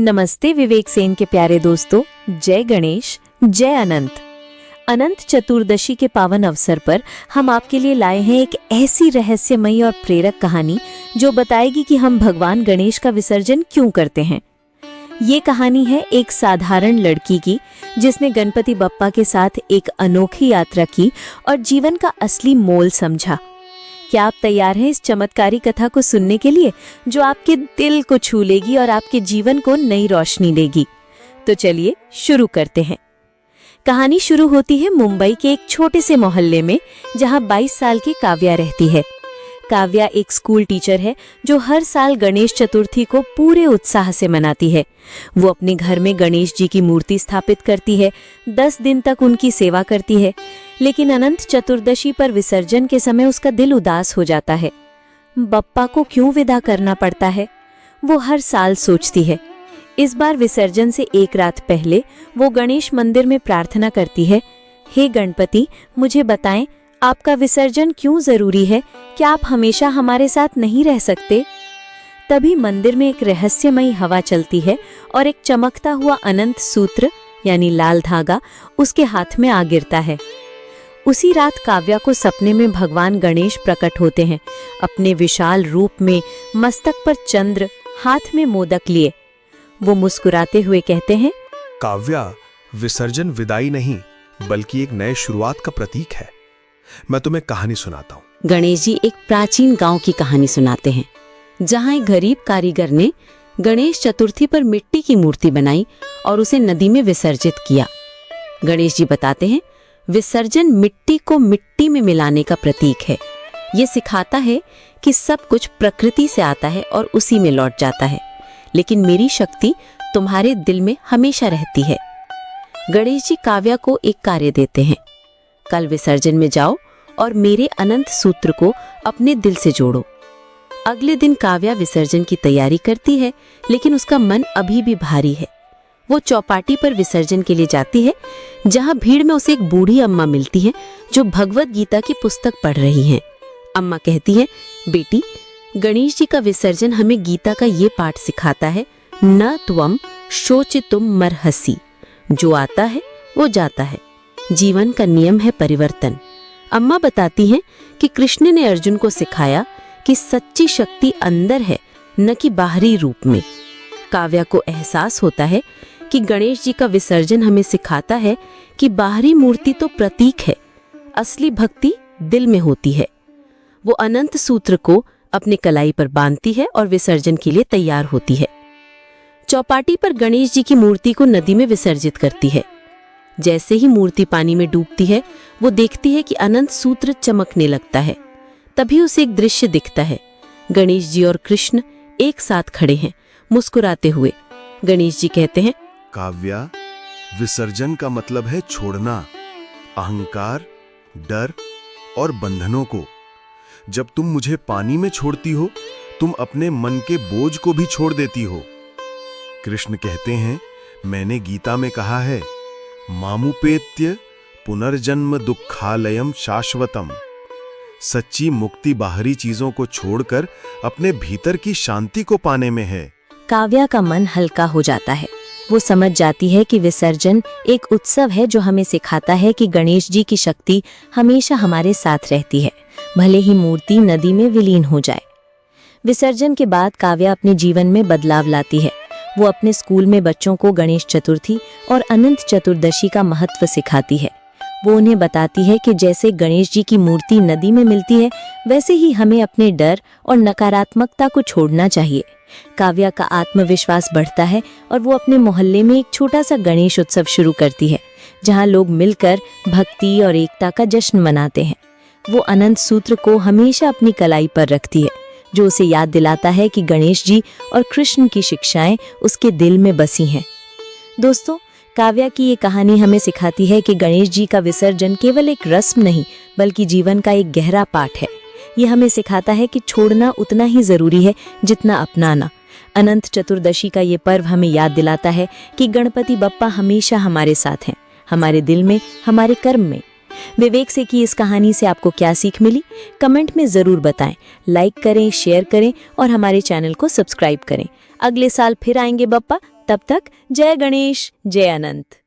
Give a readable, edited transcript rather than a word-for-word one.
नमस्ते विवेक सेन के प्यारे दोस्तों, जय गणेश, जय अनंत। अनंत चतुर्दशी के पावन अवसर पर हम आपके लिए लाए हैं एक ऐसी रहस्यमयी और प्रेरक कहानी जो बताएगी कि हम भगवान गणेश का विसर्जन क्यों करते हैं। ये कहानी है एक साधारण लड़की की जिसने गणपति बप्पा के साथ एक अनोखी यात्रा की और जीवन का असली मोल समझा। क्या आप तैयार हैं इस चमत्कारी कथा को सुनने के लिए, जो आपके दिल को छू लेगी और आपके जीवन को नई रोशनी देगी? तो चलिए शुरू करते हैं। कहानी शुरू होती है मुंबई के एक छोटे से मोहल्ले में, जहां 22 साल की काव्या रहती है। काव्या एक स्कूल टीचर है जो हर साल गणेश चतुर्थी को पूरे उत्साह से मनाती है। वो अपने घर में गणेश जी की मूर्ति स्थापित करती है, 10 दिन तक उनकी सेवा करती है। लेकिन अनंत चतुर्दशी पर विसर्जन के समय उसका दिल उदास हो जाता है। बप्पा को क्यों विदा करना पड़ता है, वो हर साल सोचती है। इस बार विसर्जन से एक रात पहले वो गणेश मंदिर में प्रार्थना करती है, हे गणपति, मुझे बताएं आपका विसर्जन क्यों जरूरी है? क्या आप हमेशा हमारे साथ नहीं रह सकते? तभी मंदिर में एक रहस्यमयी हवा चलती है और एक चमकता हुआ अनंत सूत्र यानी लाल धागा उसके हाथ में आ गिरता है। उसी रात काव्या को सपने में भगवान गणेश प्रकट होते हैं, अपने विशाल रूप में, मस्तक पर चंद्र, हाथ में मोदक लिए। वो मुस्कुराते हुए कहते हैं, काव्या, विसर्जन विदाई नहीं बल्कि एक नए शुरुआत का प्रतीक है। मैं तुम्हें कहानी सुनाता हूँ। गणेश जी एक प्राचीन गांव की कहानी सुनाते हैं, जहां एक गरीब कारीगर ने गणेश चतुर्थी पर मिट्टी की मूर्ति बनाई और उसे नदी में विसर्जित किया। गणेश जी बताते हैं, विसर्जन मिट्टी को मिट्टी में मिलाने का प्रतीक है। ये सिखाता है कि सब कुछ प्रकृति से आता है और उसी में लौट जाता है, लेकिन मेरी शक्ति तुम्हारे दिल में हमेशा रहती है। गणेश जी काव्या को एक कार्य देते हैं, कल विसर्जन में जाओ और मेरे अनंत सूत्र को अपने दिल से जोड़ो। अगले दिन काव्या विसर्जन की तैयारी करती है, लेकिन उसका मन अभी भी भारी है। वो चौपाटी पर विसर्जन के लिए जाती है, जहां भीड़ में उसे एक बूढ़ी अम्मा मिलती है जो भगवत गीता की पुस्तक पढ़ रही हैं। अम्मा कहती है, बेटी, गणेश जी का विसर्जन हमें गीता का ये पाठ सिखाता है, न त्वम शोचितुम मरहसी। जो आता है वो जाता है, जीवन का नियम है परिवर्तन। अम्मा बताती हैं कि कृष्ण ने अर्जुन को सिखाया कि सच्ची शक्ति अंदर है, न कि बाहरी रूप में। काव्या को एहसास होता है कि गणेश जी का विसर्जन हमें सिखाता है कि बाहरी मूर्ति तो प्रतीक है, असली भक्ति दिल में होती है। वो अनंत सूत्र को अपने कलाई पर बांधती है और विसर्जन के लिए तैयार होती है। चौपाटी पर गणेश जी की मूर्ति को नदी में विसर्जित करती है। जैसे ही मूर्ति पानी में डूबती है, वो देखती है कि अनंत सूत्र चमकने लगता है। तभी उसे एक दृश्य दिखता है, गणेश जी और कृष्ण एक साथ खड़े हैं, मुस्कुराते हुए। गणेश जी कहते हैं, काव्या, विसर्जन का मतलब है छोड़ना अहंकार, डर और बंधनों को। जब तुम मुझे पानी में छोड़ती हो, तुम अपने मन के बोझ को भी छोड़ देती हो। कृष्ण कहते हैं, मैंने गीता में कहा है, मामुपेत्य पुनर्जन्म दुखालयम शाश्वतम। सच्ची मुक्ति बाहरी चीजों को छोड़कर अपने भीतर की शांति को पाने में है। काव्या का मन हल्का हो जाता है। वो समझ जाती है कि विसर्जन एक उत्सव है जो हमें सिखाता है कि गणेश जी की शक्ति हमेशा हमारे साथ रहती है, भले ही मूर्ति नदी में विलीन हो जाए। विसर्जन के बाद काव्या अपने जीवन में बदलाव लाती है। वो अपने स्कूल में बच्चों को गणेश चतुर्थी और अनंत चतुर्दशी का महत्व सिखाती है। वो उन्हें बताती है कि जैसे गणेश जी की मूर्ति नदी में मिलती है, वैसे ही हमें अपने डर और नकारात्मकता को छोड़ना चाहिए। काव्या का आत्मविश्वास बढ़ता है और वो अपने मोहल्ले में एक छोटा सा गणेश उत्सव शुरू करती है, जहां लोग मिलकर भक्ति और एकता का जश्न मनाते हैं। वो अनंत सूत्र को हमेशा अपनी कलाई पर रखती है, जो उसे याद दिलाता है कि गणेश जी और कृष्ण की शिक्षाएं उसके दिल में बसी हैं। दोस्तों, काव्या की ये कहानी हमें सिखाती है कि गणेश जी का विसर्जन केवल एक रस्म नहीं, बल्कि जीवन का एक गहरा पाठ है। ये हमें सिखाता है कि छोड़ना उतना ही जरूरी है जितना अपनाना। अनंत चतुर्दशी का ये पर्व हमें याद दिलाता है कि गणपति बप्पा हमेशा हमारे साथ हैं, हमारे दिल में, हमारे कर्म में। विवेक से की इस कहानी से आपको क्या सीख मिली, कमेंट में जरूर बताएं। लाइक करें, शेयर करें और हमारे चैनल को सब्सक्राइब करें। अगले साल फिर आएंगे बप्पा, तब तक जय गणेश, जय अनंत।